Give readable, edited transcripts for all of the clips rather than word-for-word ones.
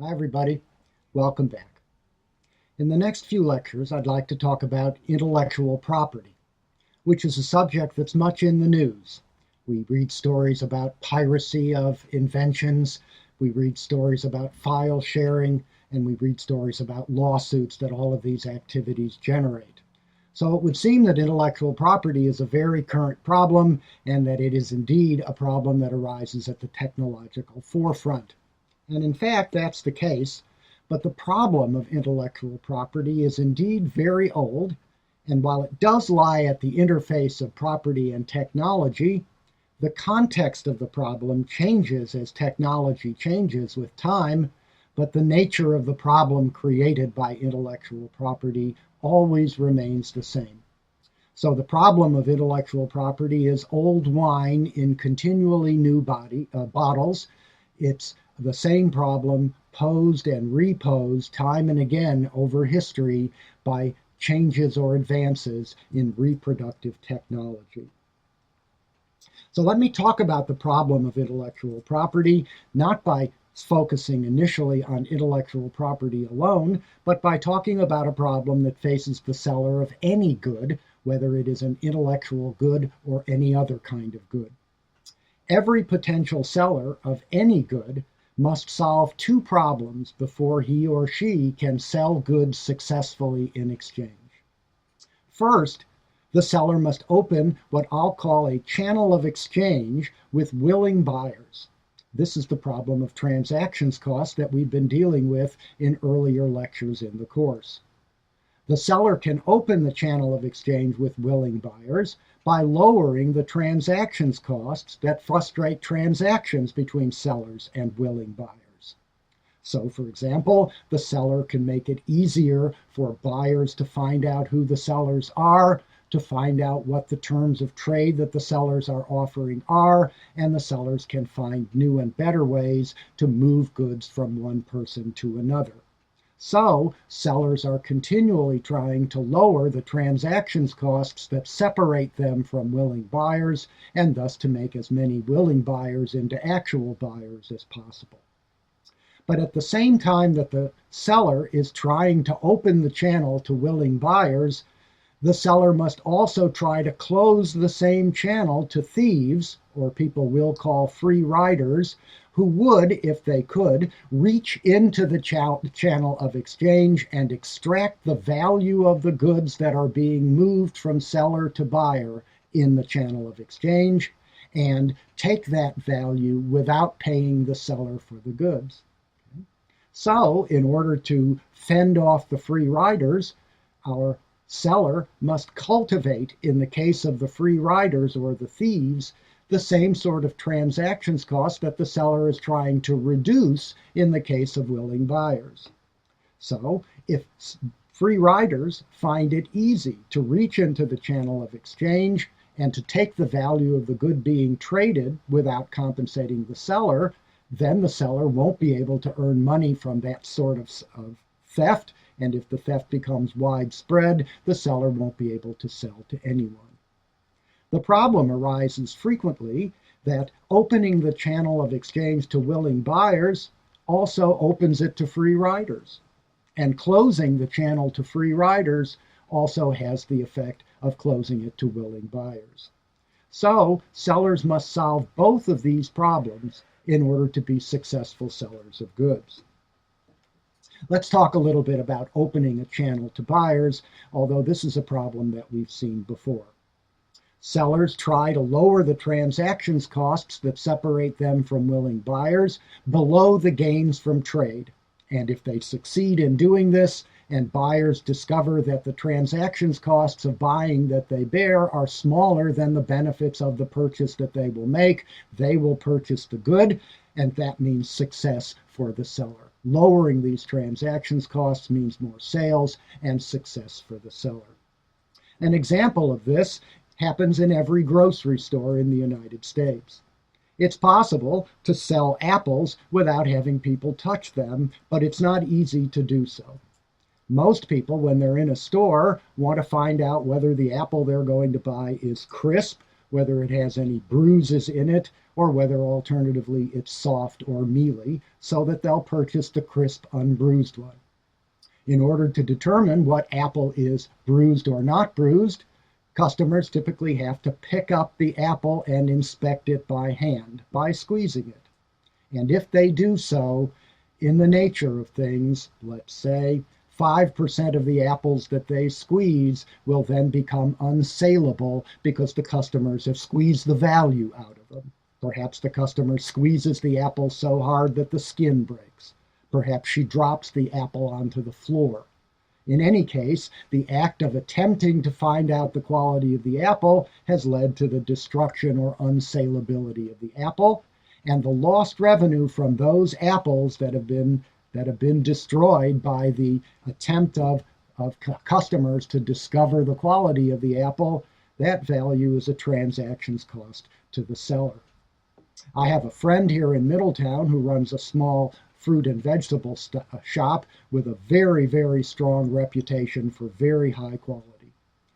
Hi, everybody. Welcome back. In the next few lectures, I'd like to talk about intellectual property, which is a subject that's much in the news. We read stories about piracy of inventions, we read stories about file sharing, and we read stories about lawsuits that all of these activities generate. So it would seem that intellectual property is a very current problem and that it is indeed a problem that arises at the technological forefront. And in fact, that's the case. But the problem of intellectual property is indeed very old. And while it does lie at the interface of property and technology, the context of the problem changes as technology changes with time, but the nature of the problem created by intellectual property always remains the same. So the problem of intellectual property is old wine in continually new bottles. It's the same problem posed and reposed time and again over history by changes or advances in reproductive technology. So let me talk about the problem of intellectual property, not by focusing initially on intellectual property alone, but by talking about a problem that faces the seller of any good, whether it is an intellectual good or any other kind of good. Every potential seller of any good must solve two problems before he or she can sell goods successfully in exchange. First, the seller must open what I'll call a channel of exchange with willing buyers. This is the problem of transactions cost that we've been dealing with in earlier lectures in the course. The seller can open the channel of exchange with willing buyers by lowering the transactions costs that frustrate transactions between sellers and willing buyers. So, for example, the seller can make it easier for buyers to find out who the sellers are, to find out what the terms of trade that the sellers are offering are, and the sellers can find new and better ways to move goods from one person to another. So sellers are continually trying to lower the transactions costs that separate them from willing buyers, and thus to make as many willing buyers into actual buyers as possible. But at the same time that the seller is trying to open the channel to willing buyers, the seller must also try to close the same channel to thieves, or people will call free riders, who would, if they could, reach into the channel of exchange and extract the value of the goods that are being moved from seller to buyer in the channel of exchange, and take that value without paying the seller for the goods. So, in order to fend off the free riders, our seller must cultivate, in the case of the free riders or the thieves, the same sort of transactions cost that the seller is trying to reduce in the case of willing buyers. So if free riders find it easy to reach into the channel of exchange and to take the value of the good being traded without compensating the seller, then the seller won't be able to earn money from that sort of theft. And if the theft becomes widespread, the seller won't be able to sell to anyone. The problem arises frequently that opening the channel of exchange to willing buyers also opens it to free riders. And closing the channel to free riders also has the effect of closing it to willing buyers. So sellers must solve both of these problems in order to be successful sellers of goods. Let's talk a little bit about opening a channel to buyers, although this is a problem that we've seen before. Sellers try to lower the transactions costs that separate them from willing buyers below the gains from trade. And if they succeed in doing this, and buyers discover that the transactions costs of buying that they bear are smaller than the benefits of the purchase that they will make, they will purchase the good, and that means success for the seller. Lowering these transactions costs means more sales and success for the seller. An example of this happens in every grocery store in the United States. It's possible to sell apples without having people touch them, but it's not easy to do so. Most people, when they're in a store, want to find out whether the apple they're going to buy is crisp whether it has any bruises in it, or whether alternatively it's soft or mealy, so that they'll purchase the crisp, unbruised one. In order to determine what apple is bruised or not bruised, customers typically have to pick up the apple and inspect it by hand, by squeezing it. And if they do so, in the nature of things, let's say 5% of the apples that they squeeze will then become unsaleable because the customers have squeezed the value out of them. Perhaps the customer squeezes the apple so hard that the skin breaks. Perhaps she drops the apple onto the floor. In any case, the act of attempting to find out the quality of the apple has led to the destruction or unsalability of the apple, and the lost revenue from those apples that have been destroyed by the attempt of customers to discover the quality of the apple, that value is a transactions cost to the seller. I have a friend here in Middletown who runs a small fruit and vegetable shop with a very, very strong reputation for very high quality.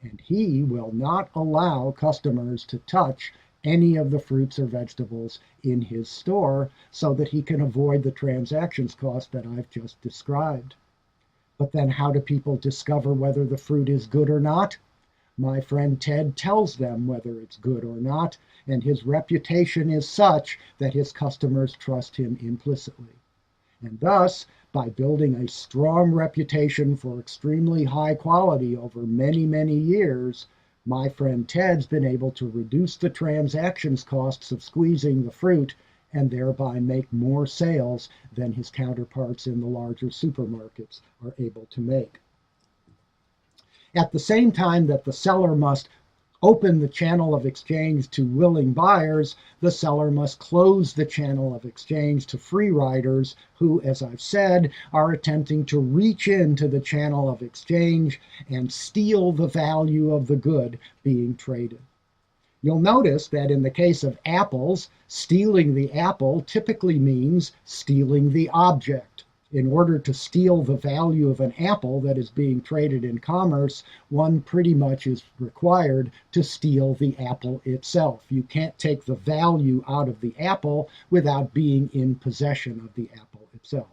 And he will not allow customers to touch any of the fruits or vegetables in his store so that he can avoid the transactions cost that I've just described. But then how do people discover whether the fruit is good or not? My friend Ted tells them whether it's good or not, and his reputation is such that his customers trust him implicitly. And thus, by building a strong reputation for extremely high quality over many, many years, my friend Ted's been able to reduce the transactions costs of squeezing the fruit and thereby make more sales than his counterparts in the larger supermarkets are able to make. At the same time that the seller must open the channel of exchange to willing buyers, the seller must close the channel of exchange to free riders who, as I've said, are attempting to reach into the channel of exchange and steal the value of the good being traded. You'll notice that in the case of apples, stealing the apple typically means stealing the object. In order to steal the value of an apple that is being traded in commerce, one pretty much is required to steal the apple itself. You can't take the value out of the apple without being in possession of the apple itself.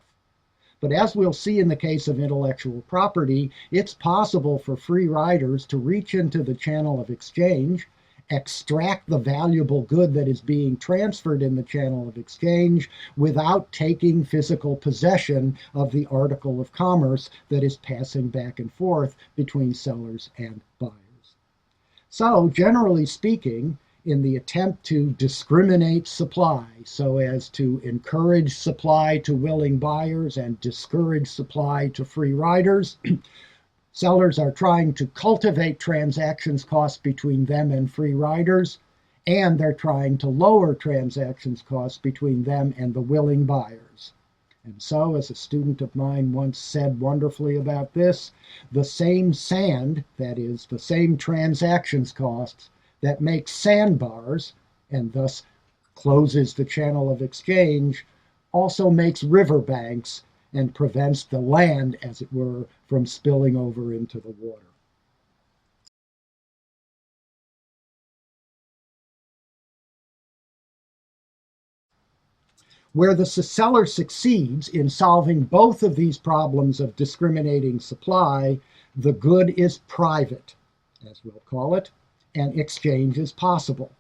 But as we'll see in the case of intellectual property, it's possible for free riders to reach into the channel of exchange, extract the valuable good that is being transferred in the channel of exchange without taking physical possession of the article of commerce that is passing back and forth between sellers and buyers. So, generally speaking, in the attempt to discriminate supply so as to encourage supply to willing buyers and discourage supply to free riders, sellers are trying to cultivate transactions costs between them and free riders, and they're trying to lower transactions costs between them and the willing buyers. And so, as a student of mine once said wonderfully about this, the same sand, that is, the same transactions costs that makes sandbars and thus closes the channel of exchange, also makes riverbanks and prevents the land, as it were, from spilling over into the water. Where the seller succeeds in solving both of these problems of discriminating supply, the good is private, as we'll call it, and exchange is possible.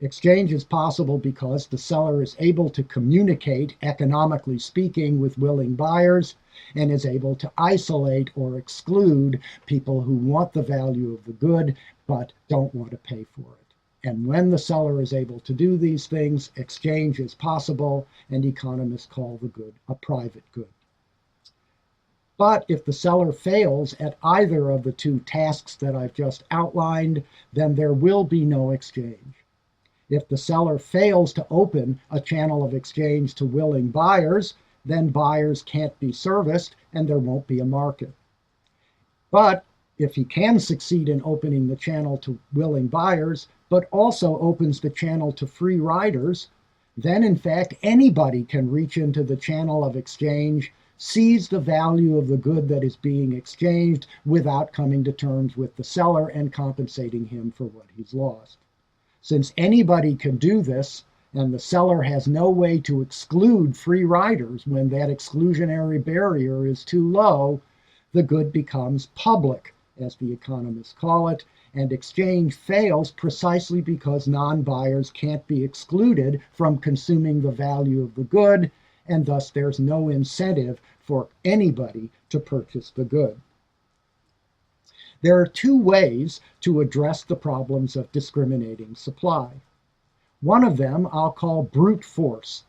Exchange is possible because the seller is able to communicate, economically speaking, with willing buyers and is able to isolate or exclude people who want the value of the good but don't want to pay for it. And when the seller is able to do these things, exchange is possible, and economists call the good a private good. But if the seller fails at either of the two tasks that I've just outlined, then there will be no exchange. If the seller fails to open a channel of exchange to willing buyers, then buyers can't be serviced and there won't be a market. But if he can succeed in opening the channel to willing buyers, but also opens the channel to free riders, then in fact anybody can reach into the channel of exchange, seize the value of the good that is being exchanged without coming to terms with the seller and compensating him for what he's lost. Since anybody can do this, and the seller has no way to exclude free riders when that exclusionary barrier is too low, the good becomes public, as the economists call it, and exchange fails precisely because non-buyers can't be excluded from consuming the value of the good, and thus there's no incentive for anybody to purchase the good. There are two ways to address the problems of discriminating supply. One of them I'll call brute force,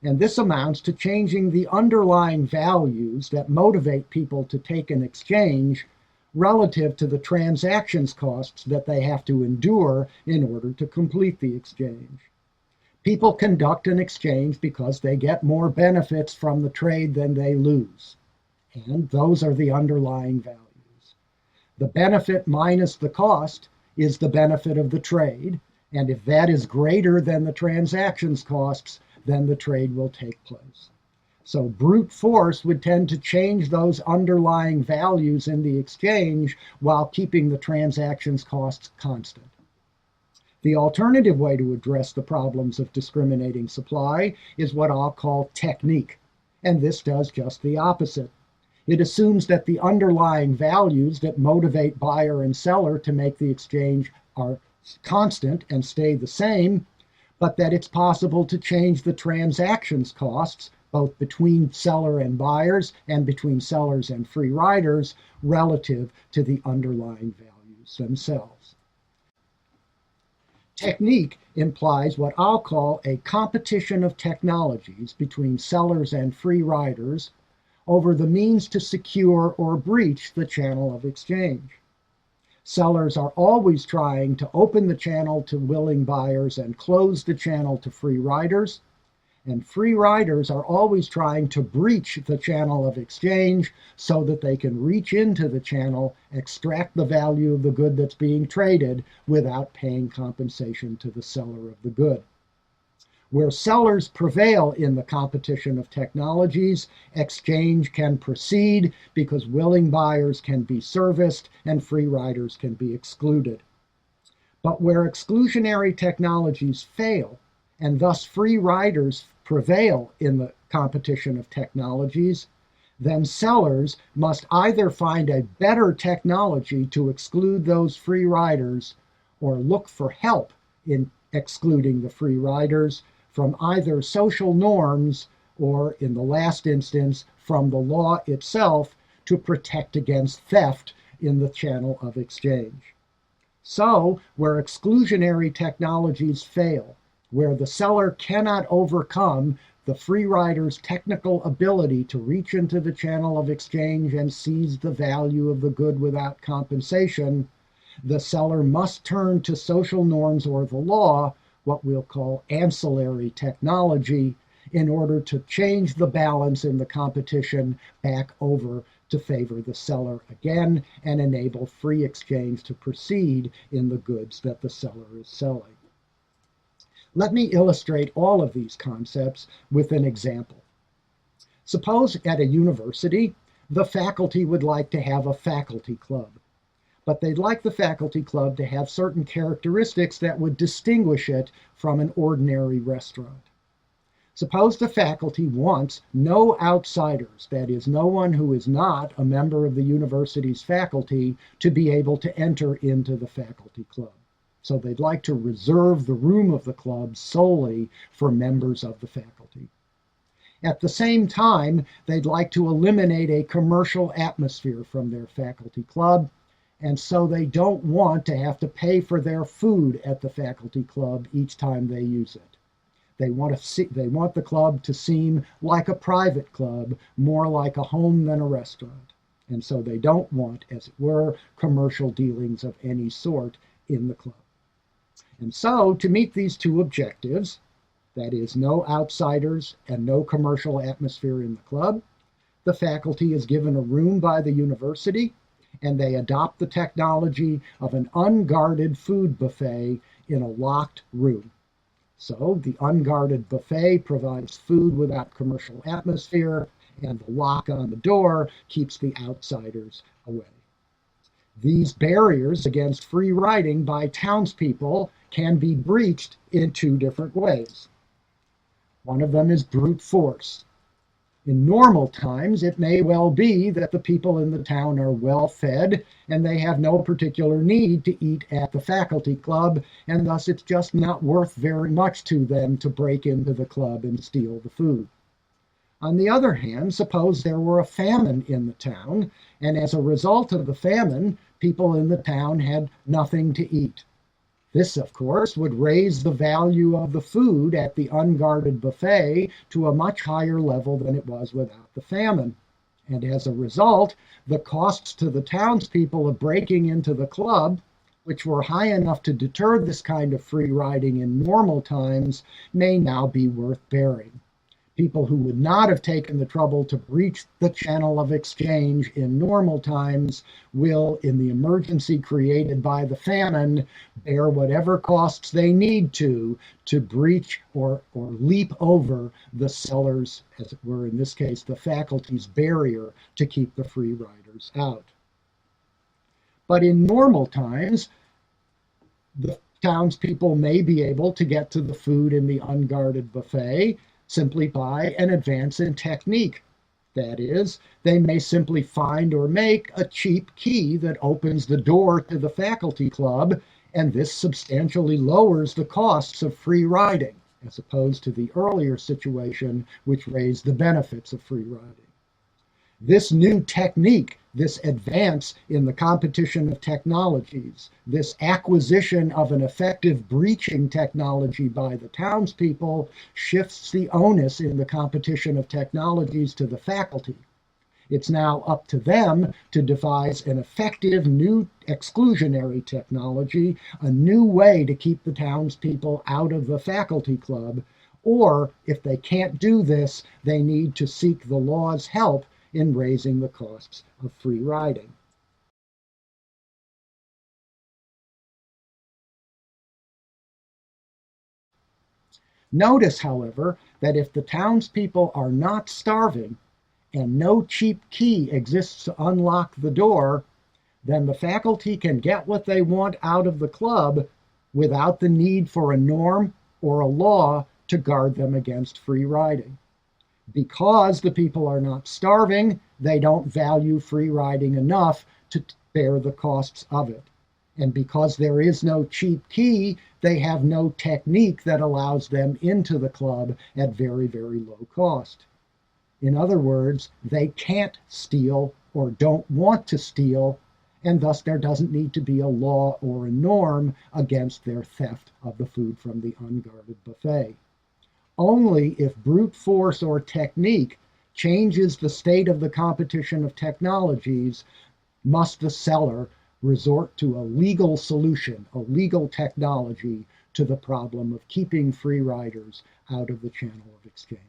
and this amounts to changing the underlying values that motivate people to take an exchange relative to the transactions costs that they have to endure in order to complete the exchange. People conduct an exchange because they get more benefits from the trade than they lose, and those are the underlying values. The benefit minus the cost is the benefit of the trade, and if that is greater than the transactions costs, then the trade will take place. So brute force would tend to change those underlying values in the exchange while keeping the transactions costs constant. The alternative way to address the problems of discriminating supply is what I'll call technique, and this does just the opposite. It assumes that the underlying values that motivate buyer and seller to make the exchange are constant and stay the same, but that it's possible to change the transactions costs, both between seller and buyers and between sellers and free riders, relative to the underlying values themselves. Technique implies what I'll call a competition of technologies between sellers and free riders over the means to secure or breach the channel of exchange. Sellers are always trying to open the channel to willing buyers and close the channel to free riders, and free riders are always trying to breach the channel of exchange so that they can reach into the channel, extract the value of the good that's being traded without paying compensation to the seller of the good. Where sellers prevail in the competition of technologies, exchange can proceed because willing buyers can be serviced and free riders can be excluded. But where exclusionary technologies fail, and thus free riders prevail in the competition of technologies, then sellers must either find a better technology to exclude those free riders or look for help in excluding the free riders from either social norms or, in the last instance, from the law itself to protect against theft in the channel of exchange. So, where exclusionary technologies fail, where the seller cannot overcome the free rider's technical ability to reach into the channel of exchange and seize the value of the good without compensation, the seller must turn to social norms or the law, what we'll call ancillary technology, in order to change the balance in the competition back over to favor the seller again and enable free exchange to proceed in the goods that the seller is selling. Let me illustrate all of these concepts with an example. Suppose at a university, the faculty would like to have a faculty club, but they'd like the faculty club to have certain characteristics that would distinguish it from an ordinary restaurant. Suppose the faculty wants no outsiders, that is, no one who is not a member of the university's faculty, to be able to enter into the faculty club. So they'd like to reserve the room of the club solely for members of the faculty. At the same time, they'd like to eliminate a commercial atmosphere from their faculty club, and so they don't want to have to pay for their food at the faculty club each time they use it. They want the club to seem like a private club, more like a home than a restaurant. And so they don't want, as it were, commercial dealings of any sort in the club. And so, to meet these two objectives, that is, no outsiders and no commercial atmosphere in the club, the faculty is given a room by the university, and they adopt the technology of an unguarded food buffet in a locked room. So the unguarded buffet provides food without commercial atmosphere, and the lock on the door keeps the outsiders away. These barriers against free riding by townspeople can be breached in two different ways. One of them is brute force. In normal times, it may well be that the people in the town are well fed and they have no particular need to eat at the faculty club, and thus it's just not worth very much to them to break into the club and steal the food. On the other hand, suppose there were a famine in the town, and as a result of the famine, people in the town had nothing to eat. This, of course, would raise the value of the food at the unguarded buffet to a much higher level than it was without the famine. And as a result, the costs to the townspeople of breaking into the club, which were high enough to deter this kind of free riding in normal times, may now be worth bearing. People who would not have taken the trouble to breach the channel of exchange in normal times will, in the emergency created by the famine, bear whatever costs they need to breach or leap over the sellers, as it were, in this case, the faculty's barrier to keep the free riders out. But in normal times, the townspeople may be able to get to the food in the unguarded buffet simply by an advance in technique. That is, they may simply find or make a cheap key that opens the door to the faculty club, and this substantially lowers the costs of free riding, as opposed to the earlier situation, which raised the benefits of free riding. This new technique, this advance in the competition of technologies, this acquisition of an effective breaching technology by the townspeople shifts the onus in the competition of technologies to the faculty. It's now up to them to devise an effective new exclusionary technology, a new way to keep the townspeople out of the faculty club, or if they can't do this, they need to seek the law's help in raising the costs of free riding. Notice, however, that if the townspeople are not starving and no cheap key exists to unlock the door, then the faculty can get what they want out of the club without the need for a norm or a law to guard them against free riding. Because the people are not starving, they don't value free riding enough to bear the costs of it. And because there is no cheap key, they have no technique that allows them into the club at very, very low cost. In other words, they can't steal or don't want to steal, and thus there doesn't need to be a law or a norm against their theft of the food from the unguarded buffet. Only if brute force or technique changes the state of the competition of technologies must the seller resort to a legal solution, a legal technology to the problem of keeping free riders out of the channel of exchange.